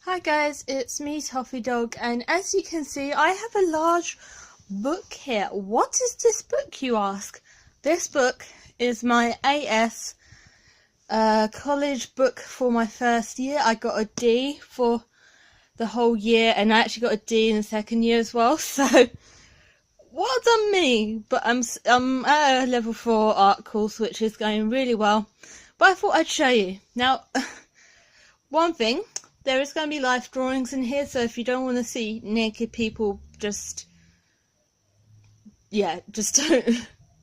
Hi guys, it's me Toffee Dog, and as you can see I have a large book here. What is this book, you ask? This book is my AS college book for my first year. I got a D for the whole year, and I actually got a D in the second year as well, so well done me. But I'm at a level 4 art course which is going really well, but I thought I'd show you. Now one thing, there is going to be life drawings in here, so if you don't want to see naked people, just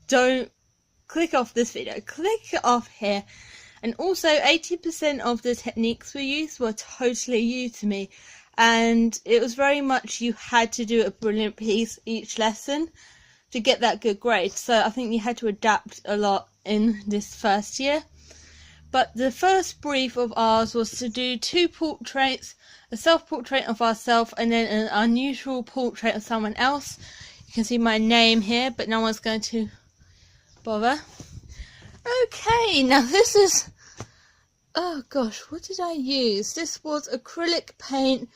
don't click off this video. Click it off here. And also 80% of the techniques we used were totally new to me, and it was very much you had to do a brilliant piece each lesson to get that good grade. So I think you had to adapt a lot in this first year. But the first brief of ours was to do 2 portraits, a self-portrait of ourselves and then an unusual portrait of someone else. You can see my name here, but no one's going to bother. Okay, now this is, oh gosh, what did I use? This was acrylic paint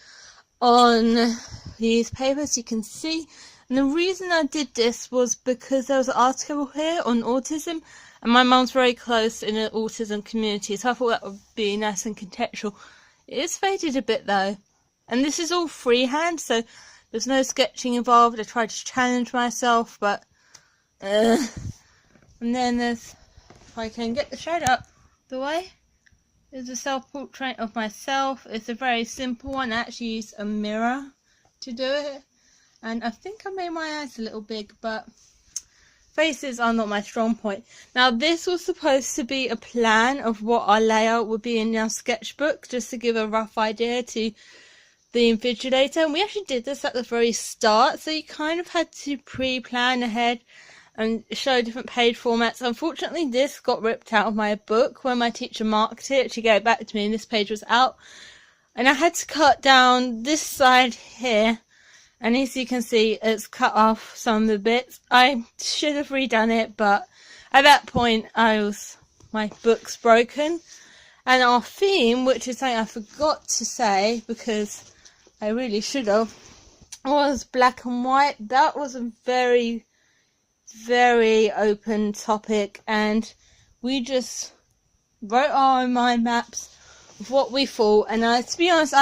on these papers, you can see. And the reason I did this was because there was an article here on autism, and my mum's very close in the autism community, so I thought that would be nice and contextual. It is faded a bit though, and this is all freehand, so there's no sketching involved. I tried to challenge myself, but and then there's, if I can get the shade up the way, there's a self-portrait of myself. It's a very simple one. I actually used a mirror to do it, and I think I made my eyes a little big, but faces are not my strong point. Now this was supposed to be a plan of what our layout would be in our sketchbook, just to give a rough idea to the invigilator, and we actually did this at the very start, so you kind of had to pre-plan ahead and show different page formats. Unfortunately this got ripped out of my book when my teacher marked it. She gave it back to me and this page was out, and I had to cut down this side here. And as you can see, it's cut off some of the bits. I should have redone it, but at that point my book's broken. And our theme, which is something I forgot to say because I really should have, was black and white. That was a very, very open topic, and we just wrote our own mind maps of what we thought. And to be honest,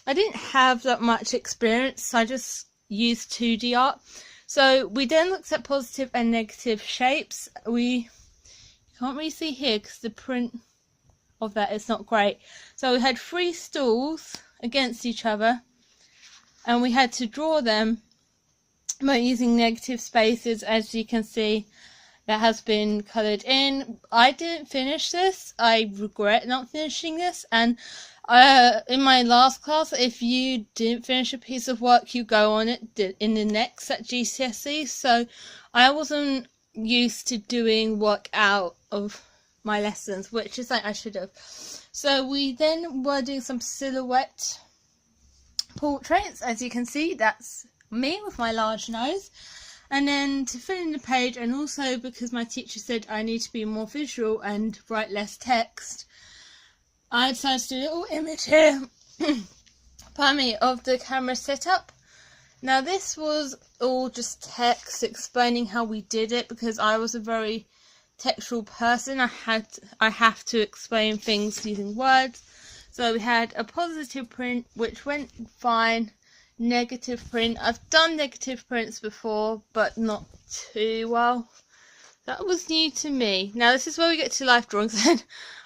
I didn't have that much experience, so I just used 2D art. So we then looked at positive and negative shapes. You can't really see here because the print of that is not great. So we had 3 stools against each other, and we had to draw them by using negative spaces. As you can see, that has been coloured in. I didn't finish this. I regret not finishing this, and in my last class, if you didn't finish a piece of work, you go on it in the next at GCSE. So I wasn't used to doing work out of my lessons, which is like I should have. So we then were doing some silhouette portraits. As you can see, that's me with my large nose. And then to fill in the page, and also because my teacher said I need to be more visual and write less text, I decided to do a little image here pardon me, of the camera setup. Now this was all just text explaining how we did it, because I was a very textual person. I have to explain things using words. So we had a positive print which went fine, negative print. I've done negative prints before, but not too well. That was new to me. Now this is where we get to life drawings.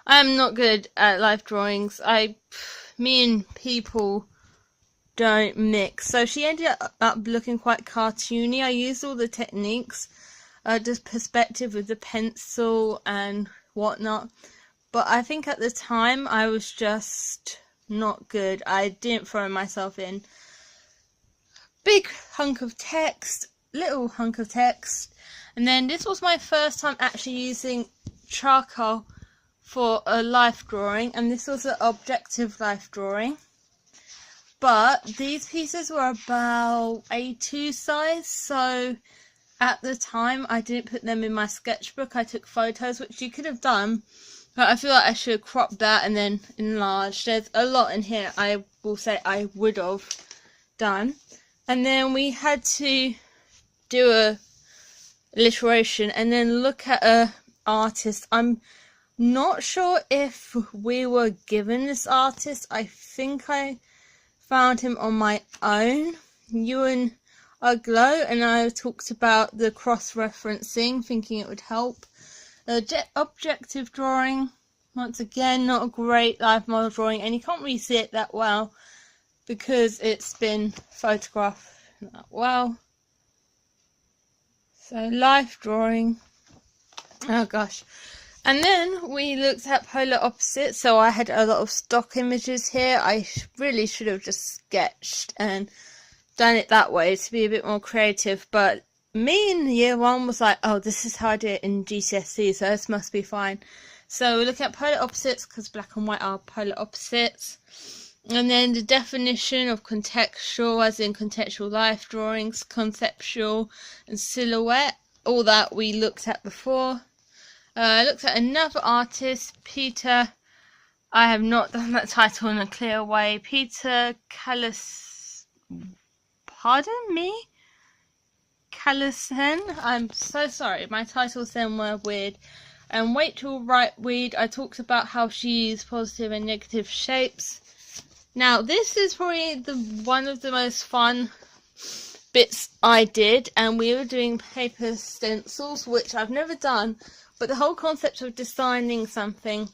I am not good at life drawings. Me and people don't mix. So she ended up looking quite cartoony. I used all the techniques, just perspective with the pencil and whatnot. But I think at the time I was just not good. I didn't throw myself in. Big hunk of text, little hunk of text. And then this was my first time actually using charcoal for a life drawing, and this was an objective life drawing. But these pieces were about A2 size, so at the time I didn't put them in my sketchbook. I took photos, which you could have done, But I feel like I should crop that and then enlarge. There's a lot in here I will say I would have done. And then we had to do a alliteration and then look at a artist. I'm not sure if we were given this artist. I think I found him on my own. Ewan Uglow, and I talked about the cross-referencing, thinking it would help. Objective drawing, once again, not a great live model drawing, and you can't really see it that well because it's been photographed that well. So live drawing, oh gosh. And then we looked at polar opposites, so I had a lot of stock images here. I really should have just sketched and done it that way to be a bit more creative, but me in year one was like, oh, this is how I do it in GCSE, so this must be fine. So we look at polar opposites because black and white are polar opposites. And then the definition of contextual, as in contextual life drawings, conceptual and silhouette, all that we looked at before. I looked at another artist, Peter. I have not done that title in a clear way. Peter Callis. Pardon me? Callison. I'm so sorry. My titles then were weird. And Rachel Wrightweed, I talked about how she used positive and negative shapes. Now, this is probably one of the most fun bits I did, and we were doing paper stencils, which I've never done, but the whole concept of designing something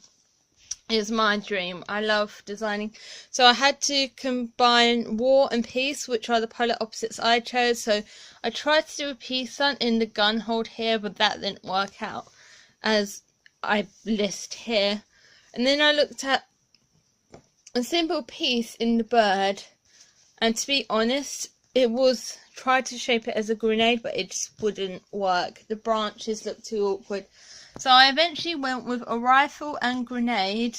is my dream. I love designing. So I had to combine war and peace, which are the polar opposites I chose. So I tried to do a peace sign in the gun hold here, but that didn't work out as I list here. And then I looked at a simple piece in the bird, and to be honest, it was tried to shape it as a grenade, but it just wouldn't work. The branches looked too awkward. So I eventually went with a rifle and grenade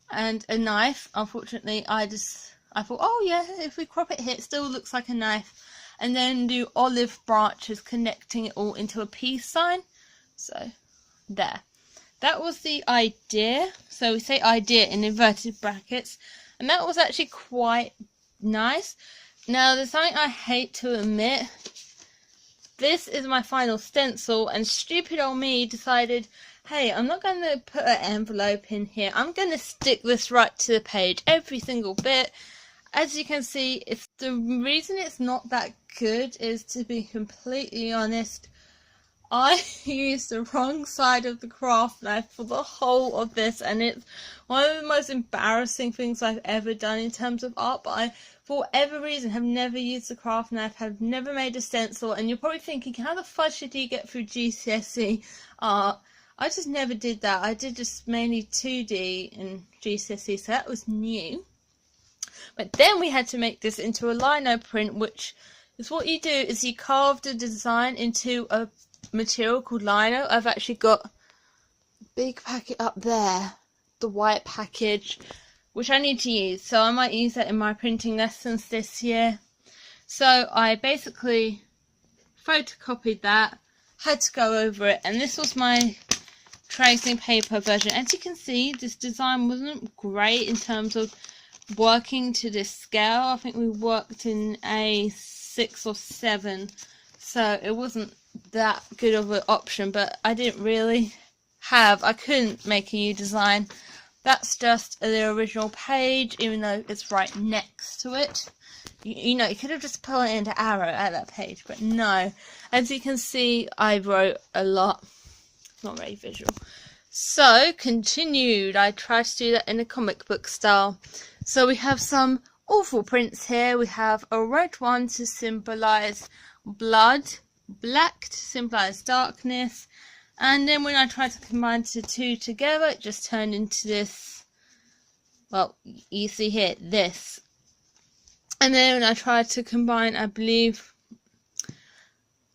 and a knife. Unfortunately, I thought, oh yeah, if we crop it here, it still looks like a knife. And then do olive branches connecting it all into a peace sign. So there. That was the idea. So we say idea in inverted brackets. And that was actually quite nice. Now, there's something I hate to admit. This is my final stencil, and stupid old me decided, hey, I'm not going to put an envelope in here. I'm going to stick this right to the page, every single bit. As you can see, the reason it's not that good is, to be completely honest, I used the wrong side of the craft knife for the whole of this, and it's one of the most embarrassing things I've ever done in terms of art, but I, for whatever reason, have never used the craft knife, have never made a stencil, and you're probably thinking, how the fudge did you get through GCSE art? I just never did that. I did just mainly 2D in GCSE, so that was new. But then we had to make this into a lino print, which is what you do, is you carve the design into a material called lino. I've actually got a big packet up there, the white package, which I need to use, so I might use that in my printing lessons this year. So I basically photocopied that, had to go over it, and this was my tracing paper version. As you can see, this design wasn't great in terms of working to this scale. I think we worked in a 6 or 7, so it wasn't that good of an option, but I couldn't make a new design. That's just the original page, even though it's right next to it. You know, you could have just pointed an arrow at that page, but no. As you can see, I wrote a lot. It's not very visual. So, continued. I tried to do that in a comic book style. So we have some awful prints here. We have a red one to symbolise blood, black to symbolise darkness, and then when I tried to combine the two together, it just turned into this, well, you see here, this. And then when I tried to combine, I believe,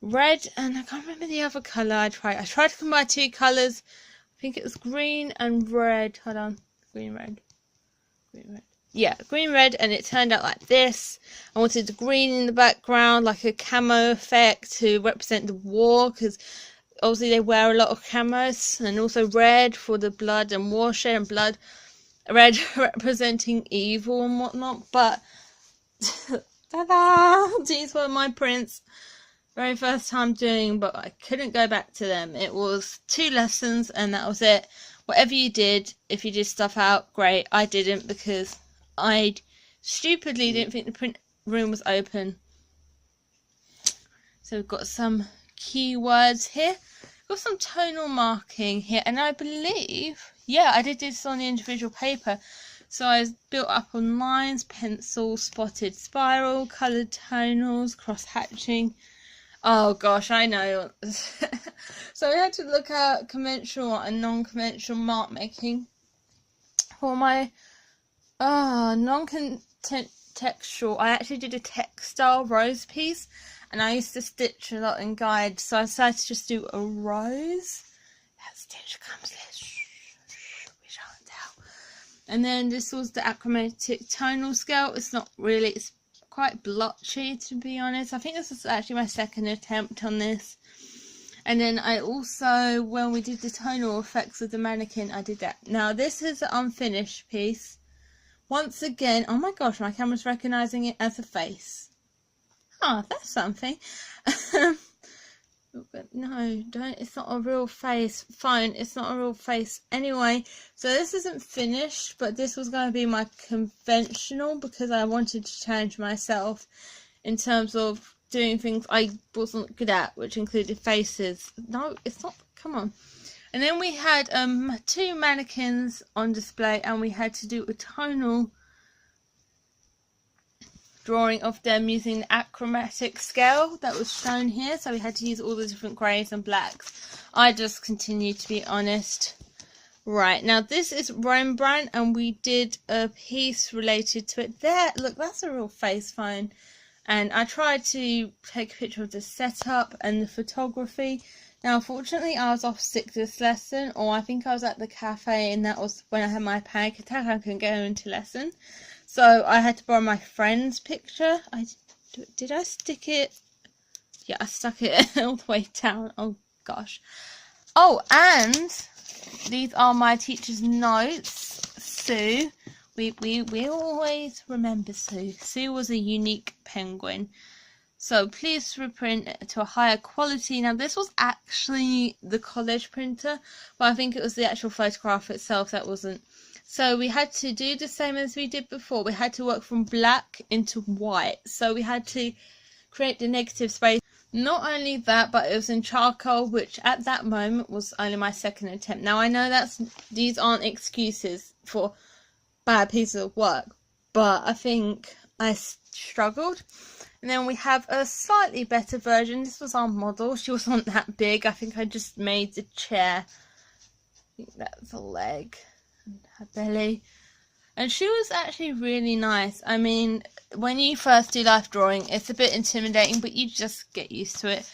red, and I can't remember the other colour I tried to combine 2 colours. I think it was green and red. Hold on, green, red. Yeah, green, red, and it turned out like this. I wanted the green in the background, like a camo effect to represent the war, because obviously they wear a lot of camos, and also red for the blood and warshed, and blood red representing evil and whatnot. But ta-da! These were my prints. Very first time doing, but I couldn't go back to them. It was 2 lessons and that was it. Whatever you did, if you did stuff out, great. I didn't because I stupidly didn't think the print room was open. So we've got some keywords here. Got some tonal marking here, and I believe, yeah, I did this on the individual paper. So I built up on lines, pencil, spotted spiral, coloured tonals, cross hatching. Oh gosh, I know. So I had to look at conventional and non-conventional mark making for my non-contextual. I actually did a textile rose piece, and I used to stitch a lot in guides, so I decided to just do a rose. That stitch comes less. We shan't tell. And then this was the achromatic tonal scale. It's not really. It's quite blotchy, to be honest. I think this is actually my second attempt on this. And then I also, when we did the tonal effects of the mannequin, I did that. Now this is an unfinished piece. Once again, oh my gosh, my camera's recognizing it as a face. Oh, that's something. No, don't. It's not a real face. Fine, it's not a real face. Anyway, so this isn't finished, but this was going to be my conventional because I wanted to challenge myself in terms of doing things I wasn't good at, which included faces. No, it's not. Come on. And then we had 2 mannequins on display, and we had to do a tonal drawing of them using the achromatic scale that was shown here. So we had to use all the different greys and blacks. I just continued to be honest. Right, now this is Rembrandt, and we did a piece related to it. There, look, that's a real face phone. And I tried to take a picture of the setup and the photography. Now unfortunately I was off sick this lesson, or I think I was at the cafe, and that was when I had my panic attack. I couldn't go into lesson. So I had to borrow my friend's picture. Did I stick it? Yeah, I stuck it all the way down. Oh gosh. Oh, and these are my teacher's notes. Sue. We always remember Sue. Sue was a unique penguin. So please reprint to a higher quality. Now this was actually the college printer, but I think it was the actual photograph itself that wasn't. So we had to do the same as we did before. We had to work from black into white. So we had to create the negative space. Not only that, but it was in charcoal, which at that moment was only my second attempt. Now I know these aren't excuses for bad pieces of work, but I think I struggled. And then we have a slightly better version. This was our model. She wasn't that big. I think I just made the chair. I think that's a leg. And her belly, and she was actually really nice. I mean, when you first do life drawing, it's a bit intimidating, but you just get used to it.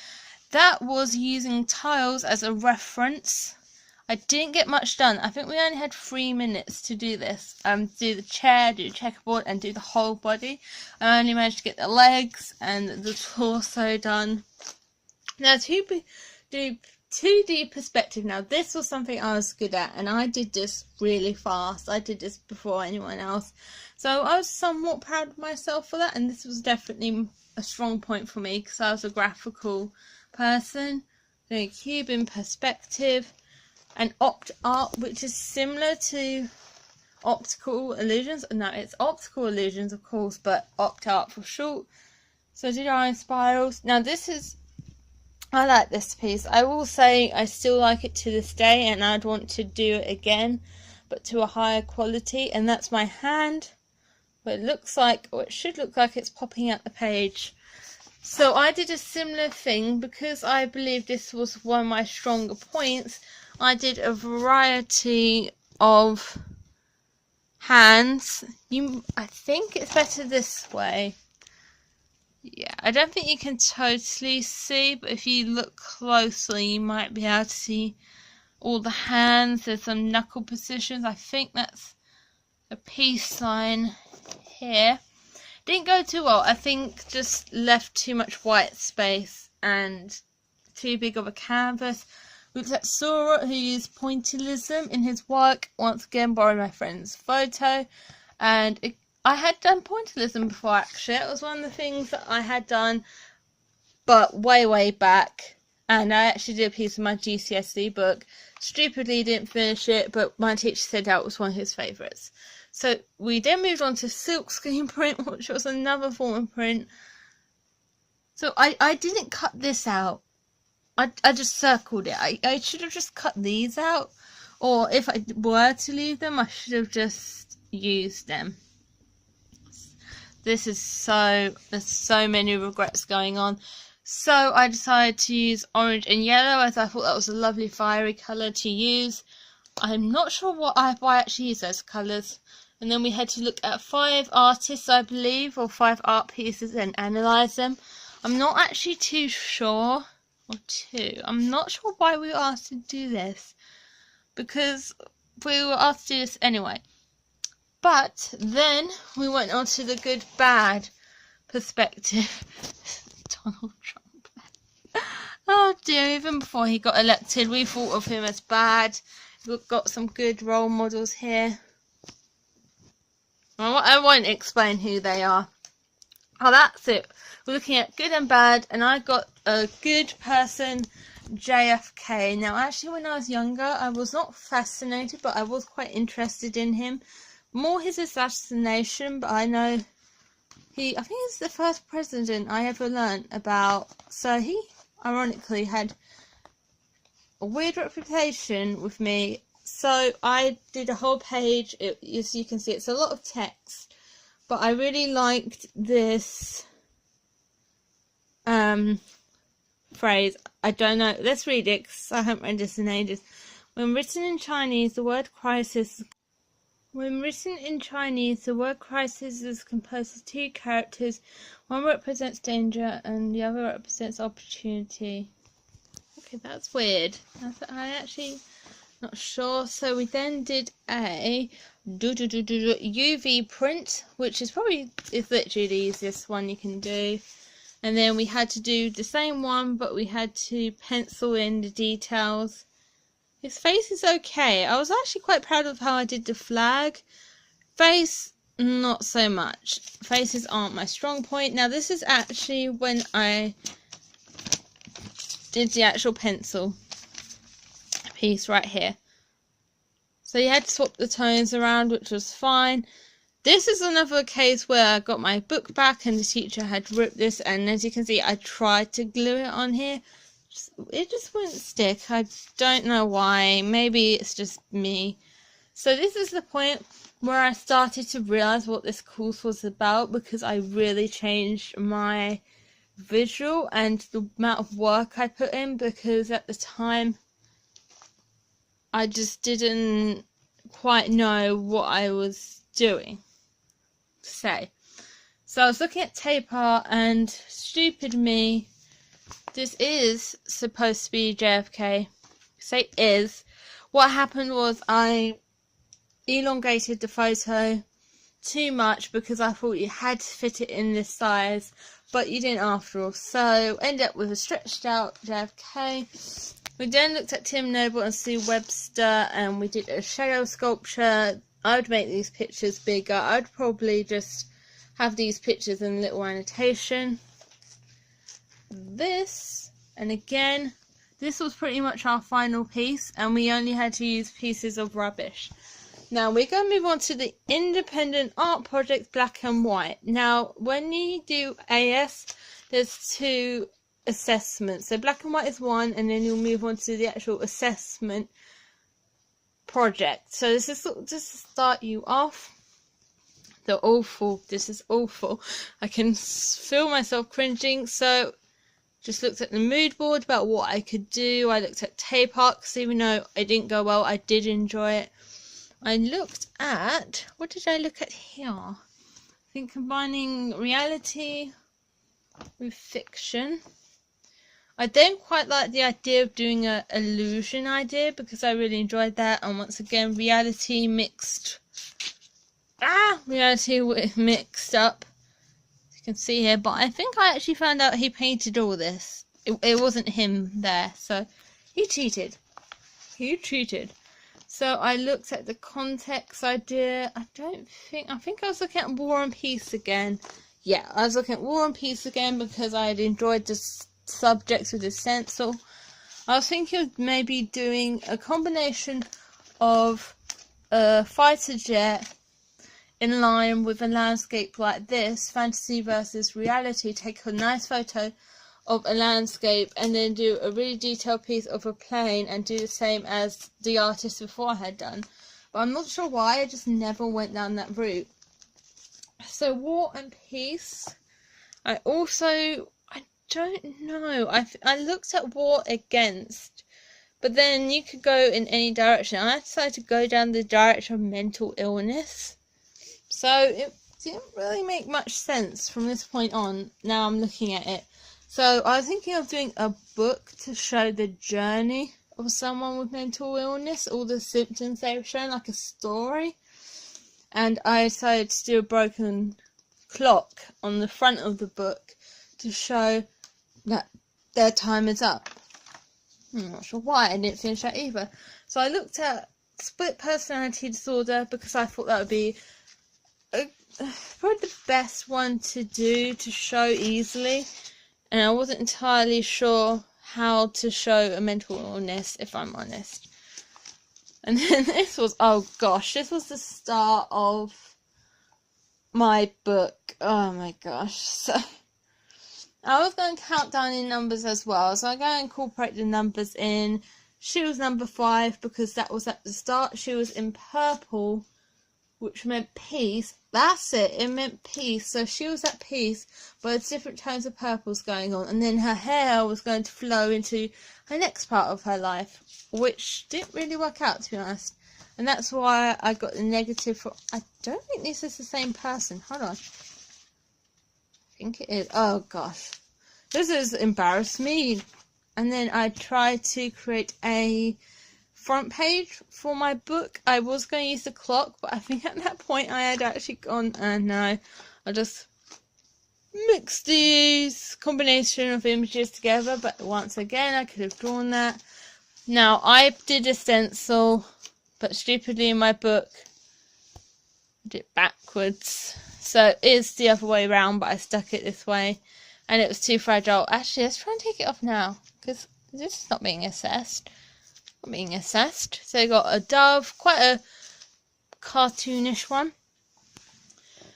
That was using tiles as a reference. I didn't get much done. I think we only had 3 minutes to do this. Do the chair, do the checkerboard, and do the whole body. I only managed to get the legs and the torso done. Now to do 2D perspective. Now this was something I was good at, and I did this really fast. I did this before anyone else, so I was somewhat proud of myself for that, and this was definitely a strong point for me because I was a graphical person. Doing cube in perspective and opt art, which is similar to optical illusions. No, it's optical illusions of course, but opt art for short. So I did iron spirals. Now this is, I like this piece. I will say I still like it to this day, and I'd want to do it again, but to a higher quality. And that's my hand. But it looks like, or it should look like, it's popping out the page. So I did a similar thing because I believe this was one of my stronger points. I did a variety of hands. I think it's better this way. Yeah, I don't think you can totally see, but if you look closely you might be able to see all the hands. There's some knuckle positions. I think that's a peace sign here. Didn't go too well. I think just left too much white space and too big of a canvas. We looked at Sora, who used pointillism in his work. Once again, borrowed my friend's photo. And I had done pointillism before, actually. It was one of the things that I had done, but way back. And I actually did a piece of my GCSE book. Stupidly didn't finish it, but my teacher said that was one of his favourites. So we then moved on to silkscreen print, which was another form of print. So I didn't cut this out. I just circled it. I should have just cut these out. Or if I were to leave them, I should have just used them. There's so many regrets going on. So I decided to use orange and yellow, as I thought that was a lovely fiery colour to use. I'm not sure why I actually use those colours. And then we had to look at 5 artists, I believe, or 5 art pieces and analyse them. I'm not actually too sure, I'm not sure why we were asked to do this. Because we were asked to do this anyway. But then we went on to the good bad perspective. Donald Trump. Oh dear, even before he got elected, we thought of him as bad. We've got some good role models here. I won't explain who they are. Oh, that's it. We're looking at good and bad, and I got a good person, JFK. Now, actually, when I was younger, I was not fascinated, but I was quite interested in him. More his assassination, but I know I think he's the first president I ever learnt about. So he, ironically, had a weird reputation with me. So I did a whole page. As you can see, it's a lot of text. But I really liked this phrase. I don't know. Let's read it, because I haven't read this in ages. When written in Chinese, the word crisis is composed of 2 characters. One represents danger and the other represents opportunity. Okay, that's weird. I actually not sure. So we then did a UV print, which is literally the easiest one you can do. And then we had to do the same one, but we had to pencil in the details. His face is okay. I was actually quite proud of how I did the flag. Face, not so much. Faces aren't my strong point. Now, this is actually when I did the actual pencil piece right here. So you had to swap the tones around, which was fine. This is another case where I got my book back and the teacher had ripped this, and as you can see, I tried to glue it on here. It just wouldn't stick. I don't know why. Maybe it's just me. So this is the point where I started to realise what this course was about, because I really changed my visual and the amount of work I put in, because at the time I just didn't quite know what I was doing to say. So I was looking at tape art, and stupid me, this is supposed to be JFK. Say is. What happened was I elongated the photo too much, because I thought you had to fit it in this size, but you didn't after all. So ended up with a stretched out JFK. We then looked at Tim Noble and Sue Webster, and we did a shadow sculpture. I would make these pictures bigger. I'd probably just have these pictures in a little annotation. This, and again, this was pretty much our final piece, and we only had to use pieces of rubbish. Now we're going to move on to the independent art project black and white. Now when you do AS, there's 2 assessments. So black and white is 1, and then you'll move on to the actual assessment project. So this is just to start you off. They're awful. This is awful. I can feel myself cringing. So just looked at the mood board about what I could do. I looked at tape art, because even though it didn't go well, I did enjoy it. I looked at, what did I look at here? I think combining reality with fiction. I don't quite like the idea of doing an illusion idea, because I really enjoyed that. And once again, reality mixed up, as you can see here. But I think I actually found out he painted all this. it wasn't him there, so he cheated. So I looked at the context idea. I think I was looking at War and Peace again. Yeah, I was looking at War and Peace again because I had enjoyed the subjects with the stencil. I was thinking of maybe doing a combination of a fighter jet in line with a landscape like this, fantasy versus reality. Take a nice photo of a landscape and then do a really detailed piece of a plane and do the same as the artist before I had done. But I'm not sure why, I just never went down that route. So War and Peace. I don't know. I looked at War Against, but then you could go in any direction. I decided to go down the direction of mental illness. So it didn't really make much sense from this point on. Now I'm looking at it. So I was thinking of doing a book to show the journey of someone with mental illness, all the symptoms they were showing, like a story. And I decided to do a broken clock on the front of the book to show that their time is up. I'm not sure why I didn't finish that either. So I looked at split personality disorder because I thought that would be probably the best one to do to show easily. And I wasn't entirely sure how to show a mental illness, if I'm honest. And then this was the start of my book. Oh my gosh. So I was going to count down in numbers as well. So I'm going to incorporate the numbers in. She was number 5 because that was at the start. She was in purple, which meant peace. That's it, it meant peace. So she was at peace, but it's different tones of purples going on. And then her hair was going to flow into her next part of her life, which didn't really work out, to be honest. And that's why I got the negative for... I don't think this is the same person. Hold on. I think it is. Oh, gosh. This has embarrassed me. And then I tried to create a front page for my book. I was going to use the clock, but I think at that point I had actually gone, no, I'll just mix these combination of images together. But once again, I could have drawn that. Now, I did a stencil, but stupidly in my book, I did it backwards. So it is the other way around, but I stuck it this way, and it was too fragile. Actually, let's try and take it off now, because this is not being assessed. So you got a dove, quite a cartoonish one.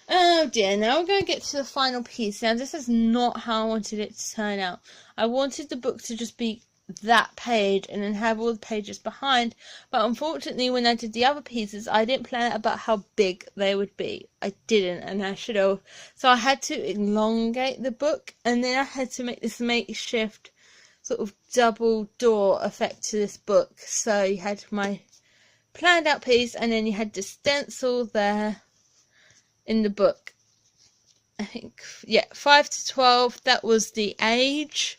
Oh dear, now we're going to get to the final piece. Now this is not how I wanted it to turn out. I wanted the book to just be that page and then have all the pages behind, but unfortunately when I did the other pieces I didn't plan out about how big they would be. I didn't, and I should have. So I had to elongate the book, and then I had to make this makeshift sort of double door effect to this book. So you had my planned out piece, and then you had the stencil there in the book. I think, yeah, 5 to 12, that was the age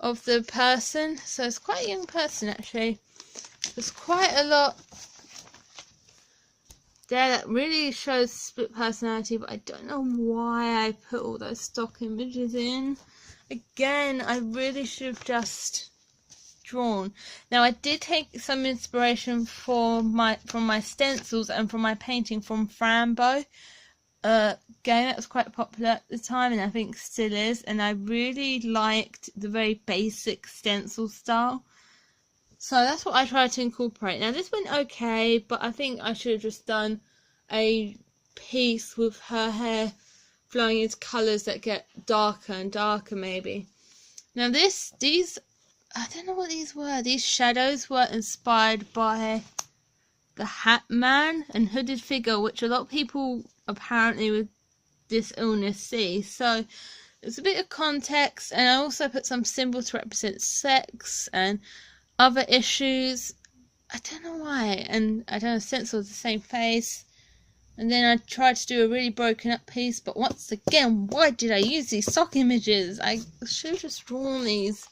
of the person. So it's quite a young person actually. There's quite a lot there that really shows split personality, but I don't know why I put all those stock images in. Again, I really should have just drawn. Now I did take some inspiration from my stencils and from my painting from Frambo, game that was quite popular at the time, and I think still is, and I really liked the very basic stencil style. So that's what I tried to incorporate. Now this went okay, but I think I should have just done a piece with her hair flowing into colours that get darker and darker maybe. Now these, I don't know what these were. These shadows were inspired by the Hat Man and Hooded Figure, which a lot of people apparently with this illness see. So it's a bit of context, and I also put some symbols to represent sex and other issues. I don't know why, and I don't know, stencil the same face. And then I tried to do a really broken up piece, but once again, why did I use these stock images? I should have just drawn these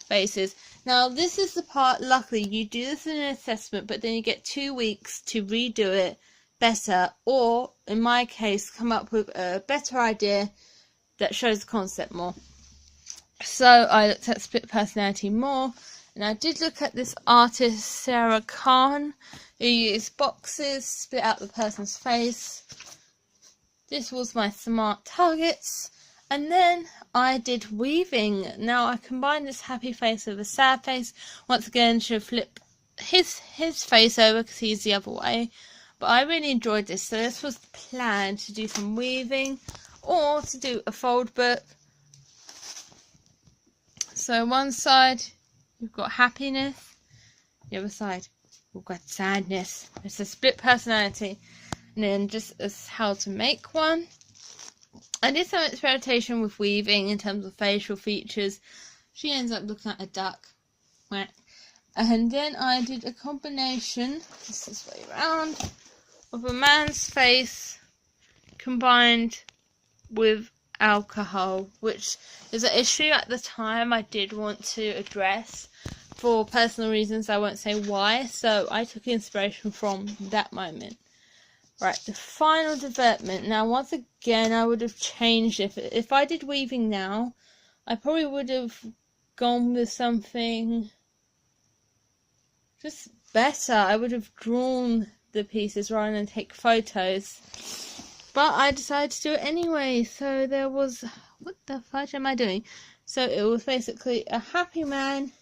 faces. Now this is the part, luckily you do this in an assessment, but then you get 2 weeks to redo it better, or in my case come up with a better idea that shows the concept more. So I looked at split personality more, and I did look at this artist Sarah Khan, who used boxes, split out the person's face. This was my smart targets, and then I did weaving. Now I combined this happy face with a sad face. Once again, should flip his face over because he's the other way. But I really enjoyed this, so this was the plan, to do some weaving or to do a fold book. So one side you've got happiness, the other side we've got sadness. It's a split personality. And then just as how to make one. I did some experimentation with weaving in terms of facial features. She ends up looking like a duck. Right. And then I did a combination, this way around, of a man's face combined with alcohol, which is an issue at the time I did want to address for personal reasons. I won't say why, so I took inspiration from that moment. Right, the final development. Now, once again, I would have changed it. If I did weaving now, I probably would have gone with something just better. I would have drawn the pieces rather than take photos. But I decided to do it anyway. So there was... What the fudge am I doing? So it was basically a happy man.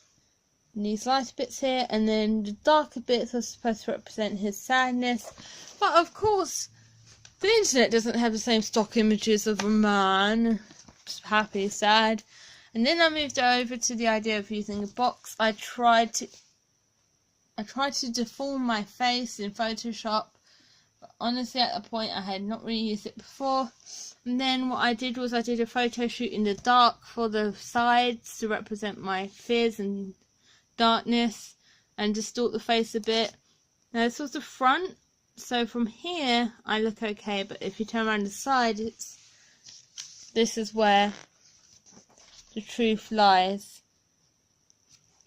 And these lighter bits here, and then the darker bits are supposed to represent his sadness. But of course, the internet doesn't have the same stock images of a man, happy, sad. And then I moved over to the idea of using a box. I tried to deform my face in Photoshop, but honestly at that point I had not really used it before. And then what I did was I did a photo shoot in the dark for the sides to represent my fears and darkness and distort the face a bit. Now this was the front, so from here I look okay, but if you turn around the side, this is where the truth lies.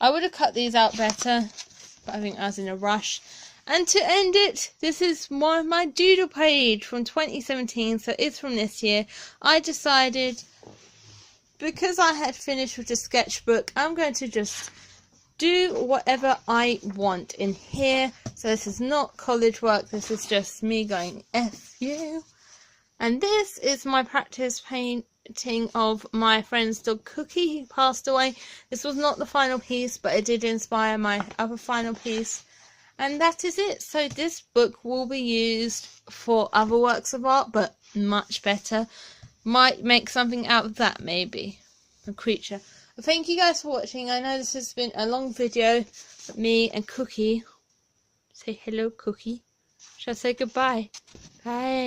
I would have cut these out better, but I think I was in a rush. And to end it, this is my doodle page from 2017, so it's from this year. I decided, because I had finished with the sketchbook, I'm going to just do whatever I want in here. So this is not college work, this is just me going F you. And this is my practice painting of my friend's dog Cookie, who passed away. This was not the final piece, but it did inspire my other final piece. And that is it. So this book will be used for other works of art, but much better. Might make something out of that, maybe. A creature. But thank you guys for watching. I know this has been a long video, but me and Cookie. Say hello, Cookie. Shall I say goodbye? Bye.